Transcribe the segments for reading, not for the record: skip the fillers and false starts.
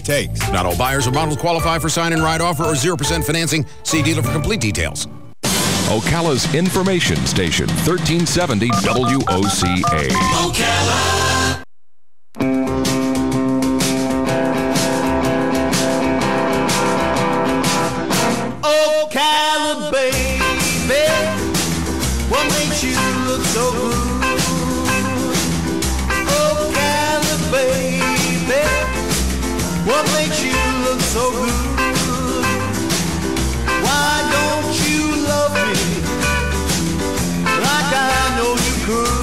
takes. Not all buyers or models qualify for sign-and-ride offer or 0% financing. See dealer for complete details. Ocala's information station, 1370 WOCA. Ocala. Ocala, baby, what makes you look so good? Ocala, baby, what makes you look so good? Why don't you love me like I know you could?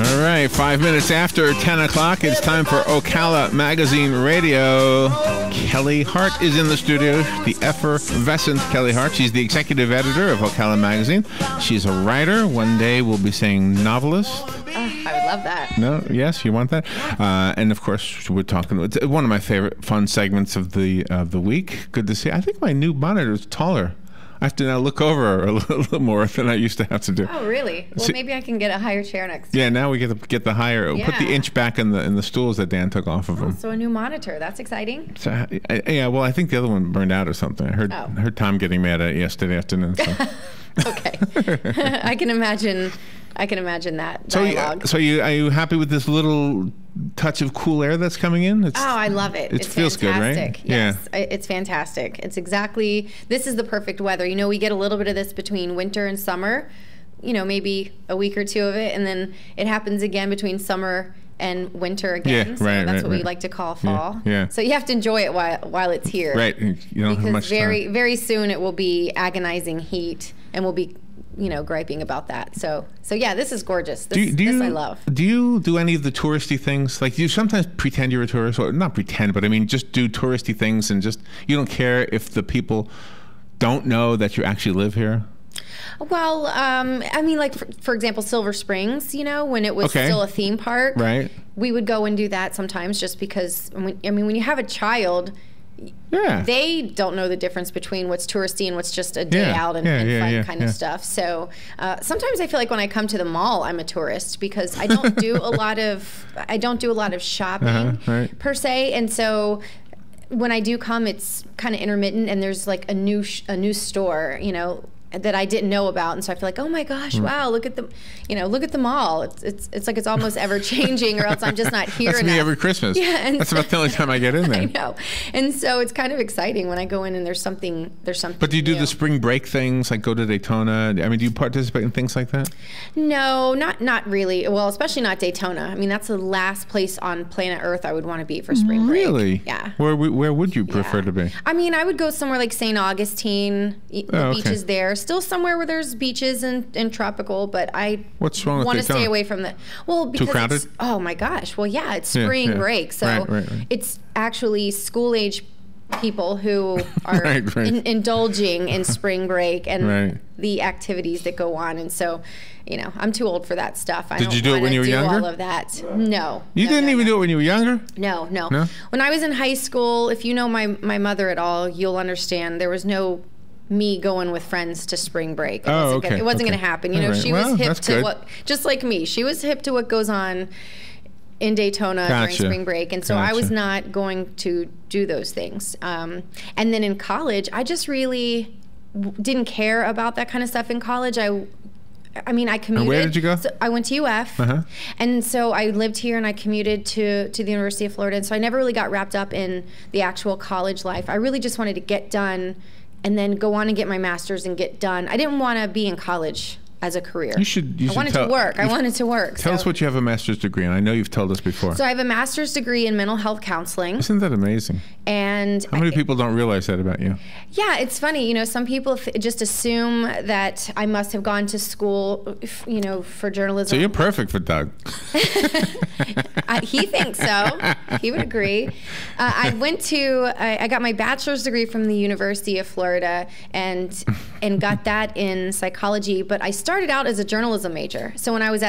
All right, 5 minutes after 10 o'clock, it's time for Ocala Magazine Radio. Kelli Hart is in the studio, the effervescent Kelli Hart. She's the executive editor of Ocala Magazine. She's a writer. One day we'll be saying novelist. I would love that. No, yes, you want that? And of course, we're talking. It's one of my favorite fun segments of the week. Good to see. I think my new monitor is taller. I have to now look over a little more than I used to have to do. Oh, really? Well, maybe I can get a higher chair next time. Yeah, now we get the higher. Yeah. Put the inch back in the stools that Dan took off of them. So a new monitor. That's exciting. So, yeah, well, I think the other one burned out or something. I heard Tom getting mad at it yesterday afternoon. So. Okay. I can imagine that dialogue. So are you happy with this little touch of cool air that's coming in? I love it. It feels fantastic. Good, right? Yes, yeah. It's fantastic. It's exactly, this is the perfect weather. You know, we get a little bit of this between winter and summer, you know, maybe a week or two of it, and then it happens again between summer and winter again. Yeah, so that's what we like to call fall. Yeah. So you have to enjoy it while it's here. Right. You don't have much time. Very soon it will be agonizing heat, and we'll be, you know, griping about that. So yeah, this is gorgeous. This I love. Do you do any of the touristy things? Like, you sometimes pretend you're a tourist, or not pretend, but I mean, just do touristy things, and just, you don't care if the people don't know that you actually live here? Well, I mean, like, for example, Silver Springs, you know, when it was still a theme park. Right. We would go and do that sometimes, just because, when you have a child, they don't know the difference between what's touristy and what's just a day out and fun kind of stuff. So sometimes I feel like when I come to the mall, I'm a tourist, because I don't do a lot of shopping per se, and so when I do come, it's kind of intermittent, and there's like a new store, you know, that I didn't know about, and so I feel like, oh my gosh, wow, look at the mall. It's like it's almost ever changing, or else I'm just not here. That's me every Christmas. Yeah, and that's about the only time I get in there. I know, and so it's kind of exciting when I go in and there's something. But do you do the spring break things, like go to Daytona? I mean, do you participate in things like that? No, not really. Well, especially not Daytona. I mean, that's the last place on planet Earth I would want to be for spring break. Really? Yeah. Where would you prefer to be? I mean, I would go somewhere like St. Augustine. The beaches there. Still somewhere where there's beaches and tropical, but I want to stay away from the. Well, because too crowded? Oh my gosh. Well, yeah, it's spring break, so it's actually school age people who are indulging in spring break and the activities that go on, and so, you know, I'm too old for that stuff. Did you do it when you were younger? All of that. No. You didn't even do it when you were younger? No. When I was in high school, if you know my mother at all, you'll understand there was no me going with friends to spring break. It wasn't going to happen. You know, she was hip to just like me, she was hip to what goes on in Daytona during spring break, and so I was not going to do those things. And then in college, I just really didn't care about that kind of stuff in college. I mean, I commuted. And where did you go? So I went to UF, and so I lived here, and I commuted to the University of Florida, and so I never really got wrapped up in the actual college life. I really just wanted to get done and then go on and get my master's and get done. I didn't want to be in college as a career. I wanted to work. Tell us what you have a master's degree in. I know you've told us before. So I have a master's degree in mental health counseling. Isn't that amazing? And how many people don't realize that about you? Yeah, it's funny. You know, some people just assume that I must have gone to school, you know, for journalism. So you're perfect for Doug. He thinks so. He would agree. I got my bachelor's degree from the University of Florida and got that in psychology, but I started out as a journalism major. So when it was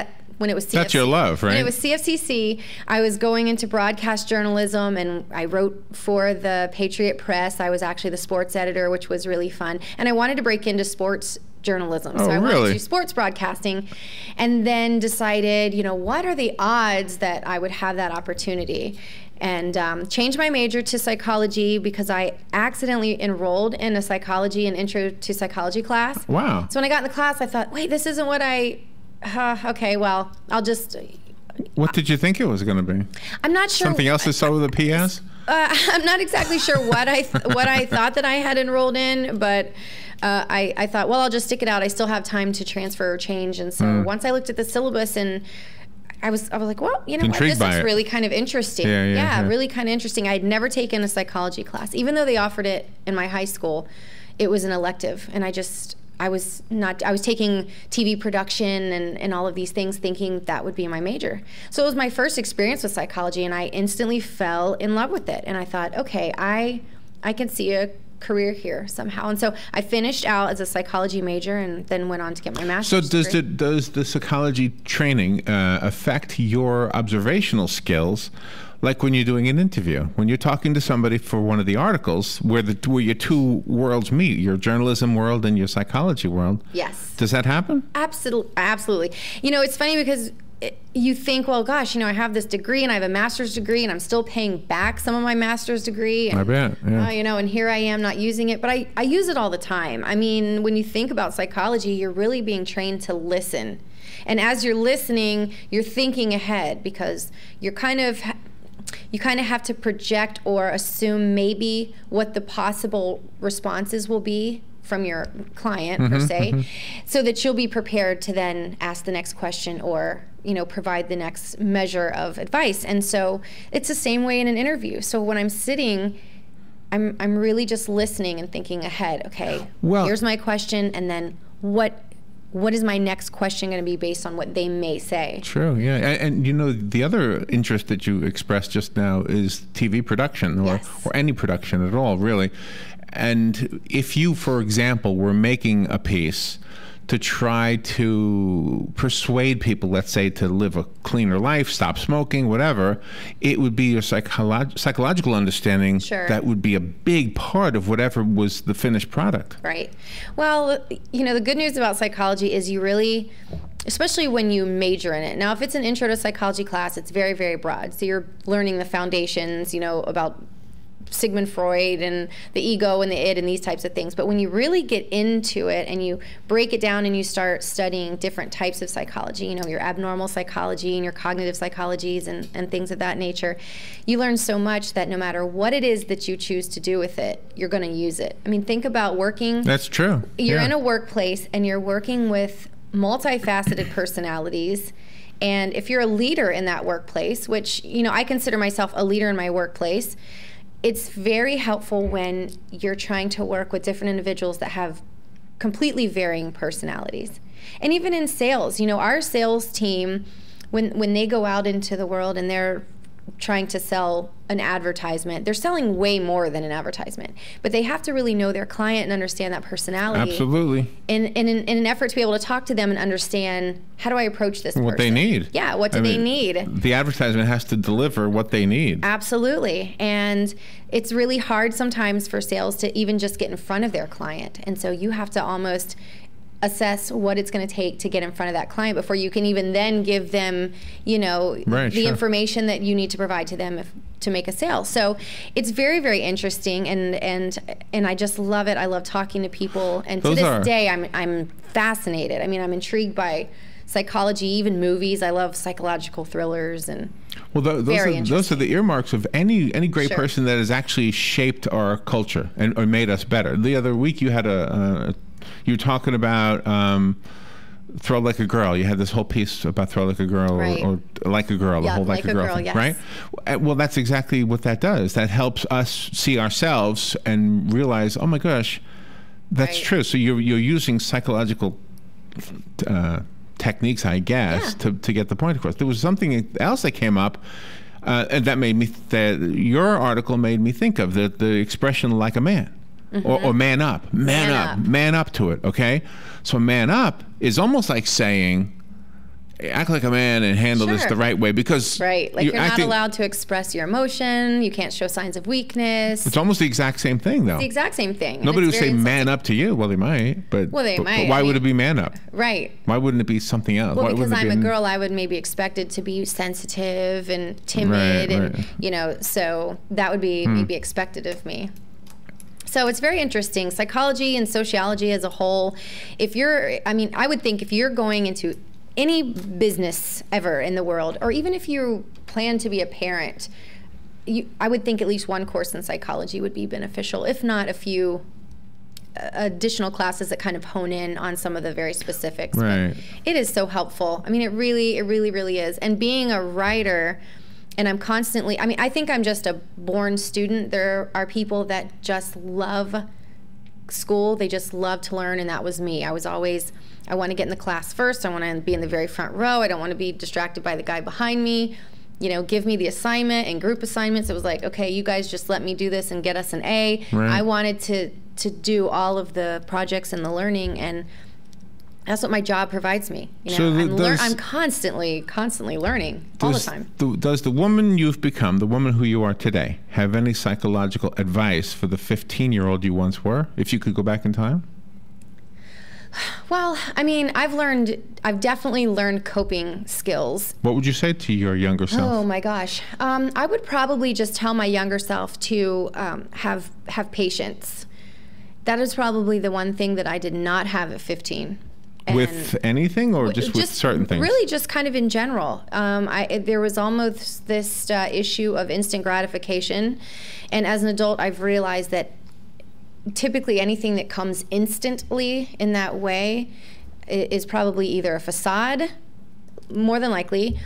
CFC. That's your love, right? When it was CFCC, I was going into broadcast journalism, and I wrote for the Patriot Press. I was actually the sports editor, which was really fun. And I wanted to break into sports journalism. So I wanted to do sports broadcasting, and then decided, you know, what are the odds that I would have that opportunity? and changed my major to psychology because I accidentally enrolled in a psychology and intro to psychology class. Wow. So when I got in the class, I thought, wait, this isn't what okay, well, I'll just... What did you think it was going to be? I'm not sure. Something else to start with a PS? I'm not exactly sure what I thought that I had enrolled in, but I thought, well, I'll just stick it out. I still have time to transfer or change. And so once I looked at the syllabus, and I was like, well, you know what? This is really kind of interesting. Yeah, really kind of interesting. I had never taken a psychology class. Even though they offered it in my high school, it was an elective. And I was taking TV production and all of these things thinking that would be my major. So it was my first experience with psychology, and I instantly fell in love with it. And I thought, okay, I can see a career here somehow. And so I finished out as a psychology major and then went on to get my master's degree. Does the psychology training affect your observational skills? Like when you're doing an interview, when you're talking to somebody for one of the articles where your two worlds meet, your journalism world and your psychology world. Yes. Does that happen? Absolutely. You know, it's funny because you think, well, gosh, you know, I have this degree and I have a master's degree and I'm still paying back some of my master's degree. And, I bet, yeah. You know, and here I am not using it, but I use it all the time. I mean, when you think about psychology, you're really being trained to listen. And as you're listening, you're thinking ahead because you kind of have to project or assume maybe what the possible responses will be from your client, per se, so that you'll be prepared to then ask the next question or, you know, provide the next measure of advice. And so it's the same way in an interview. So when I'm sitting, I'm really just listening and thinking ahead. Okay, well, here's my question, and then what is my next question going to be based on what they may say? True, yeah. And you know, the other interest that you expressed just now is TV production or any production at all, really. And if you, for example, were making a piece to try to persuade people, let's say, to live a cleaner life, stop smoking, whatever, it would be your psychological understanding that would be a big part of whatever was the finished product. Right. Well, you know, the good news about psychology is you really, especially when you major in it. Now, if it's an intro to psychology class, it's very, very broad. So you're learning the foundations, you know, about Sigmund Freud and the ego and the id and these types of things. But when you really get into it and you break it down and you start studying different types of psychology, you know, your abnormal psychology and your cognitive psychologies and things of that nature, you learn so much that no matter what it is that you choose to do with it, you're going to use it. I mean, think about working. That's true. You're in a workplace and you're working with multifaceted personalities. And if you're a leader in that workplace, which, you know, I consider myself a leader in my workplace, it's very helpful when you're trying to work with different individuals that have completely varying personalities. And even in sales, you know, our sales team, when they go out into the world and they're trying to sell an advertisement, they're selling way more than an advertisement. But they have to really know their client and understand that personality. Absolutely. In an effort to be able to talk to them and understand, how do I approach this person? What they need. Yeah, what do they need? The advertisement has to deliver what they need. Absolutely. And it's really hard sometimes for sales to even just get in front of their client. And so you have to almost assess what it's going to take to get in front of that client before you can even then give them, you know, the information that you need to provide to them to make a sale. So it's very, very interesting, and I just love it. I love talking to people, and to this day, I'm fascinated. I mean, I'm intrigued by psychology, even movies. I love psychological thrillers and. Well, those are the earmarks of any great person that has actually shaped our culture or made us better. The other week you had you were talking about Throw Like a Girl. You had this whole piece about Throw Like a Girl or Like a Girl, the whole Like a Girl thing, yes. Right? Well, that's exactly what that does. That helps us see ourselves and realize, oh my gosh, that's true. So you're using psychological techniques, I guess, to get the point across. There was something else that came up, and that made me, that your article made me think of the expression like a man. Or man up. Man up to it, okay? So man up is almost like saying, act like a man and handle this the right way, because like you're not allowed to express your emotion. You can't show signs of weakness. It's almost the exact same thing, though. It's the exact same thing. Nobody would say man up to you. Well, they might, but they might. But why would it be man up? Right. Why wouldn't it be something else? Well, because I'm a girl, I would maybe expect it to be sensitive and timid, and so that would be maybe expected of me. So it's very interesting. Psychology and sociology as a whole. I would think if you're going into any business ever in the world, or even if you plan to be a parent, I would think at least one course in psychology would be beneficial, if not a few additional classes that kind of hone in on some of the very specifics. Right. But it is so helpful. I mean, it really is. And being a writer, and I'm constantly, I think I'm just a born student. There are people that just love school. They just love to learn, and that was me. I want to get in the class first. I want to be in the very front row. I don't want to be distracted by the guy behind me. Give me the assignment and group assignments. It was like, okay, you guys just let me do this and get us an A. Right. I wanted to do all of the projects and the learning, and that's what my job provides me. I'm constantly learning all the time. Does the woman you've become, the woman who you are today, have any psychological advice for the 15-year-old you once were, if you could go back in time? Well, I've definitely learned coping skills. What would you say to your younger self? Oh my gosh. I would probably just tell my younger self to have patience. That is probably the one thing that I did not have at 15. With anything, or just with certain things? Really just kind of in general. There was almost this issue of instant gratification. And as an adult, I've realized that typically anything that comes instantly in that way is probably either a facade, more than likely,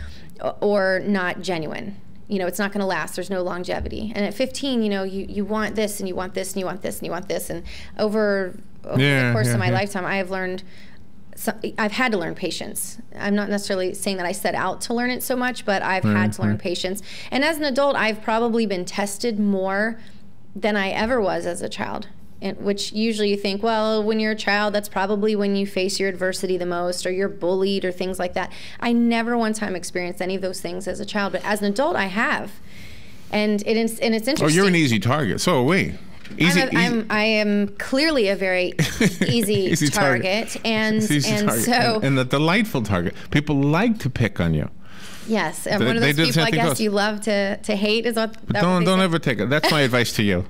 or not genuine. It's not going to last. There's no longevity. And at 15, you want this, and you want this, and you want this, and you want this. And over the course of my lifetime, I have learned, I've had to learn patience. I'm not necessarily saying that I set out to learn it so much, but I've had to learn patience. And as an adult, I've probably been tested more than I ever was as a child. Which usually you think, well, when you're a child, that's probably when you face your adversity the most, or you're bullied, or things like that. I never one time experienced any of those things as a child, but as an adult, I have. And it's interesting. Oh, you're an easy target. So are we. I am clearly a very easy target, and a delightful target. People like to pick on you. Yes, and one of those people I guess you love to hate is what. Don't ever take it. That's my advice to you.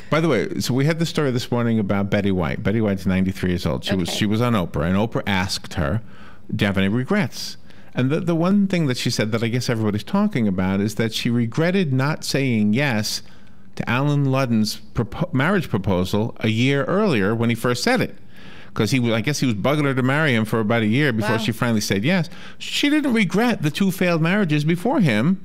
By the way, so we had the story this morning about Betty White. Betty White's 93 years old. She was on Oprah, and Oprah asked her, "Do you have any regrets?" And the one thing that she said that I guess everybody's talking about is that she regretted not saying yes to Alan Ludden's marriage proposal a year earlier when he first said it. Because I guess he was bugging her to marry him for about a year before she finally said yes. She didn't regret the 2 failed marriages before him.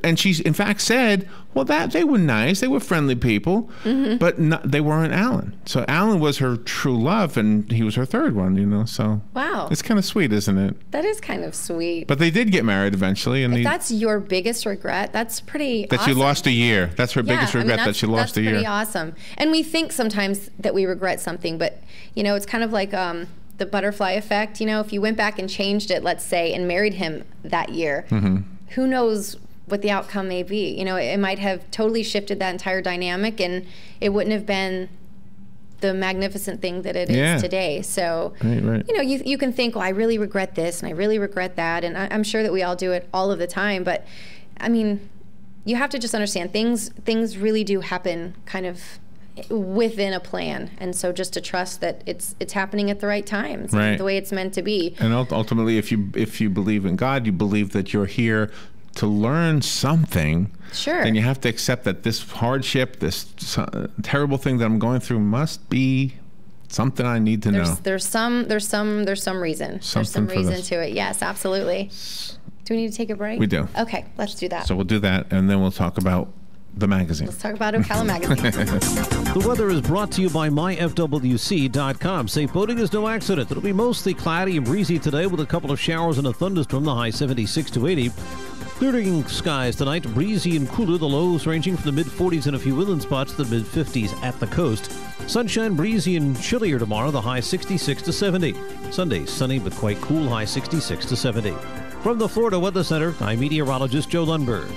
And she, in fact, said, well, they were nice. They were friendly people, but they weren't Alan. So Alan was her true love, and he was her third one, so. Wow. It's kind of sweet, isn't it? That is kind of sweet. But they did get married eventually. And if that's your biggest regret, that's pretty awesome. That she lost a year. That's her biggest regret, that she lost a year. That's pretty awesome. And we think sometimes that we regret something, but, it's kind of like the butterfly effect. If you went back and changed it, let's say, and married him that year, who knows what the outcome may be. It might have totally shifted that entire dynamic, and it wouldn't have been the magnificent thing that it is today. So, right. You can think, well, I really regret this, and I really regret that, and I'm sure that we all do it all of the time, but, you have to just understand, things really do happen kind of within a plan, and so just to trust that it's happening at the right time, the way it's meant to be. And ultimately, if you believe in God, you believe that you're here to learn something, then you have to accept that this hardship, this terrible thing that I'm going through, must be something I need to know. There's some reason. There's some reason to it. Yes, absolutely. Do we need to take a break? We do. Okay, let's do that. So we'll do that, and then we'll talk about the magazine. Let's talk about Ocala Magazine. The weather is brought to you by myfwc.com. Safe boating is no accident. It'll be mostly cloudy and breezy today with a couple of showers and a thunderstorm, the high 76 to 80. Clearing skies tonight, breezy and cooler, the lows ranging from the mid-40s in a few inland spots to the mid-50s at the coast. Sunshine, breezy, and chillier tomorrow, the high 66 to 70. Sunday, sunny but quite cool, high 66 to 70. From the Florida Weather Center, I'm meteorologist Joe Lundberg.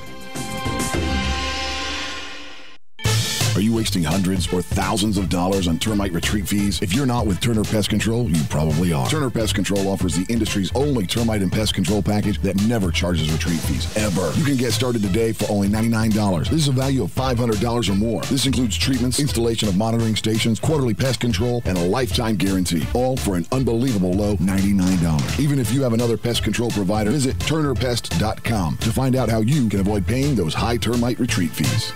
Are you wasting hundreds or thousands of dollars on termite retreat fees? If you're not with Turner Pest Control, you probably are. Turner Pest Control offers the industry's only termite and pest control package that never charges retreat fees, ever. You can get started today for only $99. This is a value of $500 or more. This includes treatments, installation of monitoring stations, quarterly pest control, and a lifetime guarantee, all for an unbelievable low $99. Even if you have another pest control provider, visit turnerpest.com to find out how you can avoid paying those high termite retreat fees.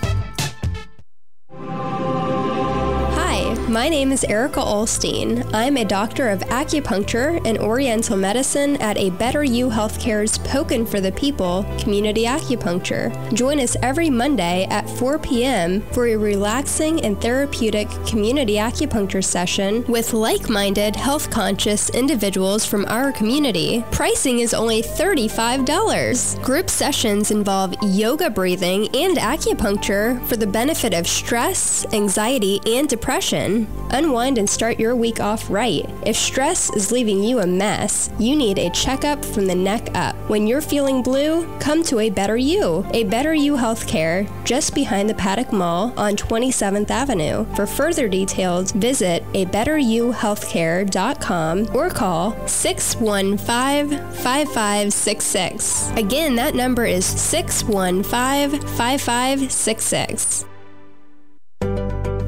My name is Erica Olstein. I'm a doctor of acupuncture and oriental medicine at A Better You Healthcare's Pokin' for the People Community Acupuncture. Join us every Monday at 4 p.m. for a relaxing and therapeutic community acupuncture session with like-minded, health-conscious individuals from our community. Pricing is only $35. Group sessions involve yoga breathing and acupuncture for the benefit of stress, anxiety, and depression. Unwind and start your week off right. If stress is leaving you a mess, you need a checkup from the neck up. When you're feeling blue, come to A Better You. A Better You Healthcare, just behind the Paddock Mall on 27th Avenue. For further details, visit abetteryouhealthcare.com or call 615-5566. Again, that number is 615-5566.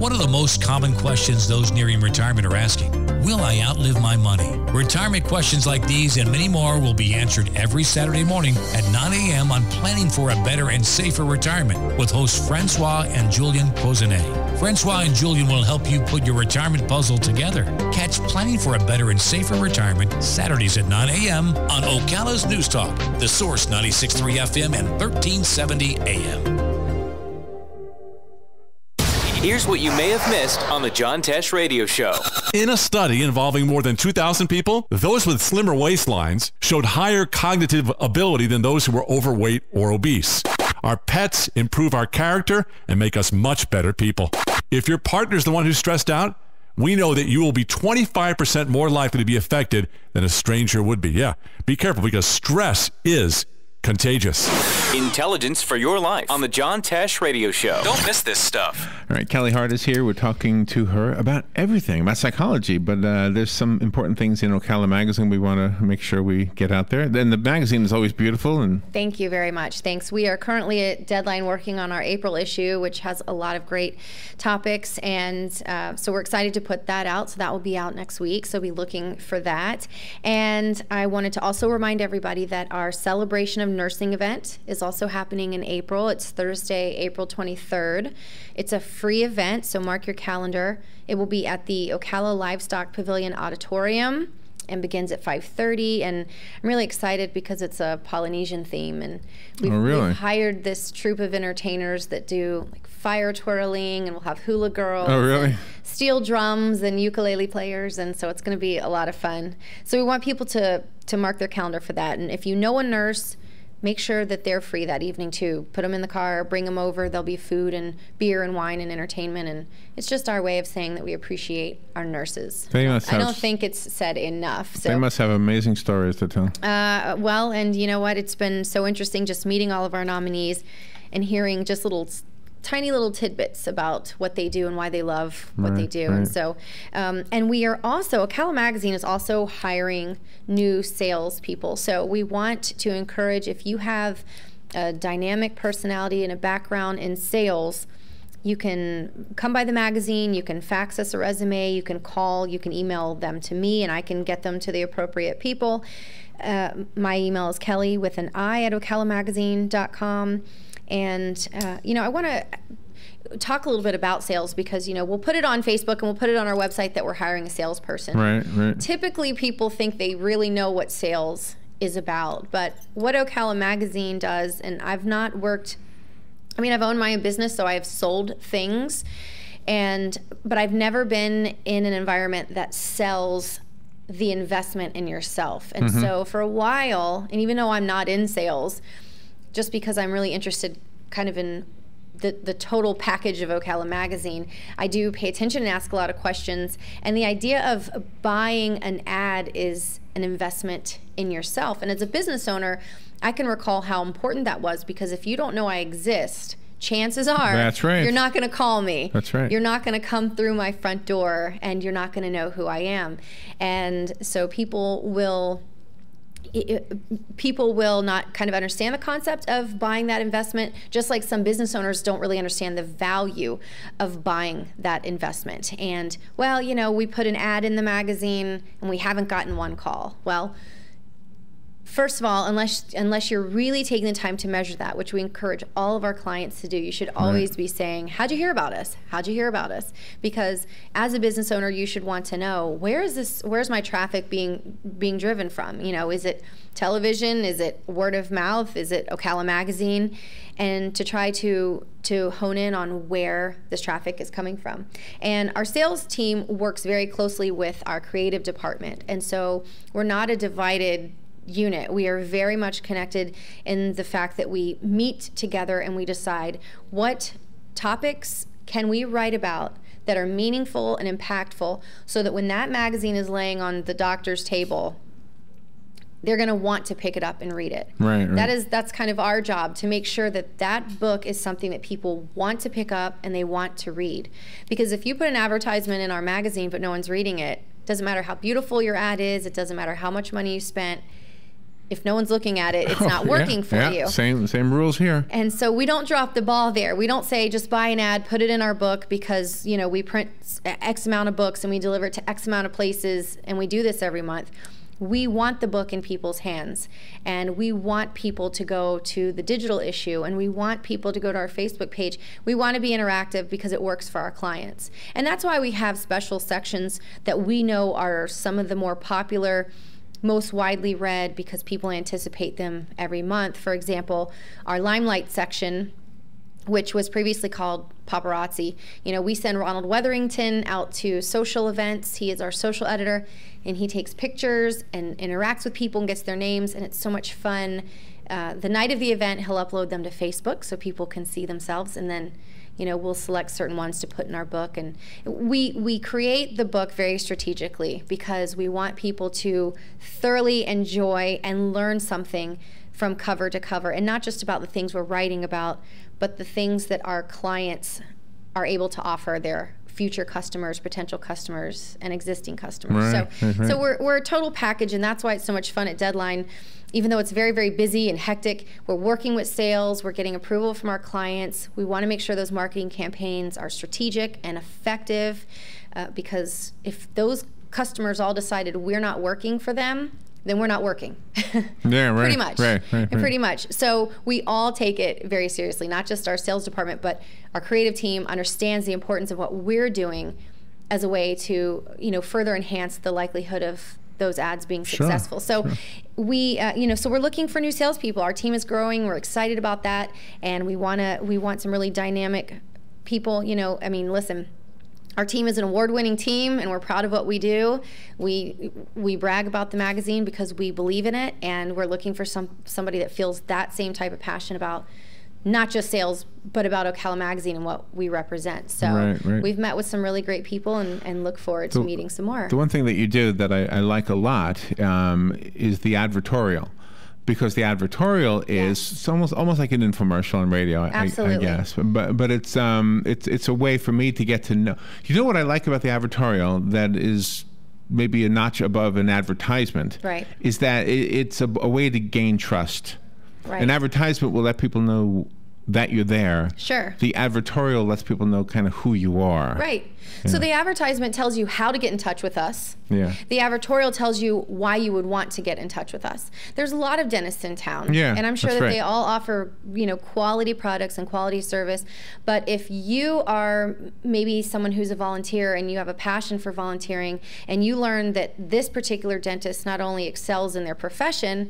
What are the most common questions those nearing retirement are asking? Will I outlive my money? Retirement questions like these and many more will be answered every Saturday morning at 9 a.m. on Planning for a Better and Safer Retirement with hosts Francois and Julian Pozenet. Francois and Julian will help you put your retirement puzzle together. Catch Planning for a Better and Safer Retirement Saturdays at 9 a.m. on Ocala's News Talk, The Source 96.3 FM and 1370 AM. Here's what you may have missed on the John Tesh Radio Show. In a study involving more than 2,000 people, those with slimmer waistlines showed higher cognitive ability than those who were overweight or obese. Our pets improve our character and make us much better people. If your partner's the one who's stressed out, we know that you will be 25% more likely to be affected than a stranger would be. Yeah, be careful because stress is contagious. Intelligence for your life on the John Tesh Radio Show. Don't miss this stuff. All right, Kelli Hart is here. We're talking to her about everything, about psychology, but there's some important things in Ocala Magazine we want to make sure we get out there. Then the magazine is always beautiful. And thank you very much. Thanks. We are currently at deadline working on our April issue, which has a lot of great topics, and so we're excited to put that out. So that will be out next week, so be looking for that. And I wanted to also remind everybody that our celebration of nursing event is also happening in April. It's Thursday, April 23rd. It's a free event, so mark your calendar. It will be at the Ocala Livestock Pavilion Auditorium and begins at 5:30. And I'm really excited because it's a Polynesian theme, and we've hired this troupe of entertainers that do like fire twirling, and we'll have hula girls. Oh, really? Steel drums and ukulele players, and so it's going to be a lot of fun. So we want people to mark their calendar for that. And if you know a nurse, make sure that they're free that evening too. Put them in the car, bring them over. There'll be food and beer and wine and entertainment, and it's just our way of saying that we appreciate our nurses. They must have, I don't think it's said enough. So, they must have amazing stories to tell. Well, and you know what? It's been so interesting just meeting all of our nominees and hearing just tiny little tidbits about what they do and why they love what they do. And so, and we are also, Ocala Magazine is also hiring new sales people. So we want to encourage, if you have a dynamic personality and a background in sales, you can come by the magazine, you can fax us a resume, you can call, you can email them to me, and I can get them to the appropriate people. My email is Kelli with an I at ocalamagazine.com. And, I want to talk a little bit about sales because, we'll put it on Facebook and we'll put it on our website that we're hiring a salesperson. Right. Typically, people think they really know what sales is about. But what Ocala Magazine does, and I've not worked, I've owned my own business, so I've sold things. But I've never been in an environment that sells the investment in yourself. And so for a while, and even though I'm not in sales, just because I'm really interested kind of in the total package of Ocala Magazine, I do pay attention and ask a lot of questions. And the idea of buying an ad is an investment in yourself. And as a business owner, I can recall how important that was, because if you don't know I exist, chances are That's right. you're not going to call me. That's right. You're not going to come through my front door, and you're not going to know who I am. And so people will not kind of understand the concept of buying that investment, just like some business owners don't really understand the value of buying that investment. And, well, you know, we put an ad in the magazine and we haven't gotten one call. Well, first of all, unless you're really taking the time to measure that, which we encourage all of our clients to do, you should always be saying, how'd you hear about us? How'd you hear about us? Because as a business owner, you should want to know, where's my traffic being driven from? You know, is it television? Is it word of mouth? Is it Ocala Magazine? And to try to hone in on where this traffic is coming from. And our sales team works very closely with our creative department. And so we're not a divided unit. We are very much connected in the fact that we meet together and we decide what topics can we write about that are meaningful and impactful, so that when that magazine is laying on the doctor's table, they're going to want to pick it up and read it. Right. That's kind of our job, to make sure that that book is something that people want to pick up and they want to read. Because if you put an advertisement in our magazine but no one's reading it, doesn't matter how beautiful your ad is, it doesn't matter how much money you spent, if no one's looking at it, it's not working for you. Same rules here. And so we don't drop the ball there. We don't say just buy an ad, put it in our book, because, you know, we print X amount of books and we deliver it to X amount of places, and we do this every month. We want the book in people's hands, and we want people to go to the digital issue, and we want people to go to our Facebook page. We want to be interactive because it works for our clients. And that's why we have special sections that we know are some of the more popular, most widely read, because people anticipate them every month. For example, our Limelight section, which was previously called Paparazzi. You know, we send Ronald Wetherington out to social events. He is our social editor, and he takes pictures and interacts with people and gets their names, and it's so much fun. The night of the event, he'll upload them to Facebook so people can see themselves, and then, you know, we'll select certain ones to put in our book. And we create the book very strategically, because we want people to thoroughly enjoy and learn something from cover to cover, and not just about the things we're writing about, but the things that our clients are able to offer their future customers, potential customers, and existing customers. So we're a total package, and that's why it's so much fun at Deadline. Even though it's very, very busy and hectic, we're working with sales, we're getting approval from our clients. We want to make sure those marketing campaigns are strategic and effective, because if those customers all decided we're not working for them, then we're not working. Yeah, right. Pretty much. Right. Pretty much. So we all take it very seriously, not just our sales department, but our creative team understands the importance of what we're doing as a way to, you know, further enhance the likelihood of those ads being successful. So we, you know, so we're looking for new salespeople. Our team is growing. We're excited about that, and we want some really dynamic people. You know, I mean, listen, our team is an award-winning team, and we're proud of what we do. We brag about the magazine because we believe in it, and we're looking for somebody that feels that same type of passion about not just sales, but about Ocala Magazine and what we represent. So we've met with some really great people, and look forward to meeting some more. The one thing that you do that I like a lot is the advertorial. Because the advertorial is it's almost like an infomercial on radio, I guess. But it's a way for me to get to know. You know what I like about the advertorial that is maybe a notch above an advertisement? Right. Is that it's a way to gain trust. Right. An advertisement will let people know that you're there. Sure. The advertorial lets people know kind of who you are. Right. Yeah. So the advertisement tells you how to get in touch with us. Yeah. The advertorial tells you why you would want to get in touch with us. There's a lot of dentists in town. Yeah, and I'm sure that they all offer, you know, quality products and quality service. But if you are maybe someone who's a volunteer and you have a passion for volunteering, and you learn that this particular dentist not only excels in their profession,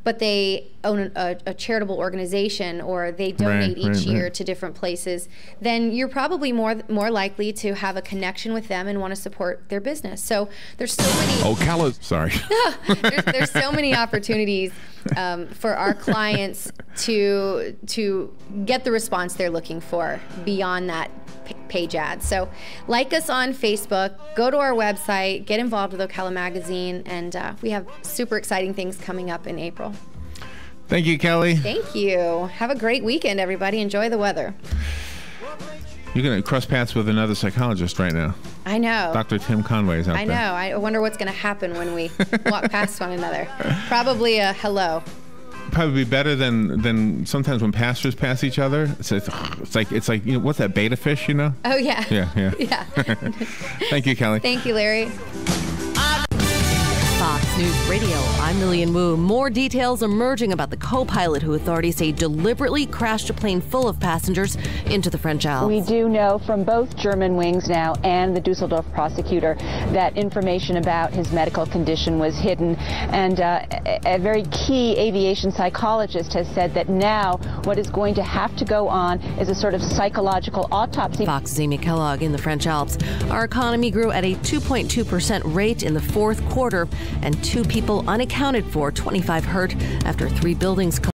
but they own a charitable organization, or they donate each year to different places, then you're probably more likely to have a connection with them and want to support their business. So there's so many there's so many opportunities for our clients to get the response they're looking for beyond that page ad. So like us on Facebook, go to our website, get involved with Ocala Magazine, and we have super exciting things coming up in April. Thank you, Kelly. Thank you. Have a great weekend, everybody. Enjoy the weather. You're going to cross paths with another psychologist right now. I know. Dr. Tim Conway is out there. I know. I wonder what's going to happen when we walk past one another. Probably a hello. Probably better than sometimes when pastors pass each other. It's like you know, what's that, beta fish, you know? Oh yeah. Yeah. Thank you, Kelly. Thank you, Larry. Fox News Radio, I'm Lillian Wu. More details emerging about the co-pilot who authorities say deliberately crashed a plane full of passengers into the French Alps. We do know from both German wings now and the Dusseldorf prosecutor that information about his medical condition was hidden. And a very key aviation psychologist has said that now what is going to have to go on is a sort of psychological autopsy. Fox's Amy Kellogg in the French Alps. Our economy grew at a 2.2% rate in the fourth quarter, and 2 people unaccounted for, 25 hurt after 3 buildings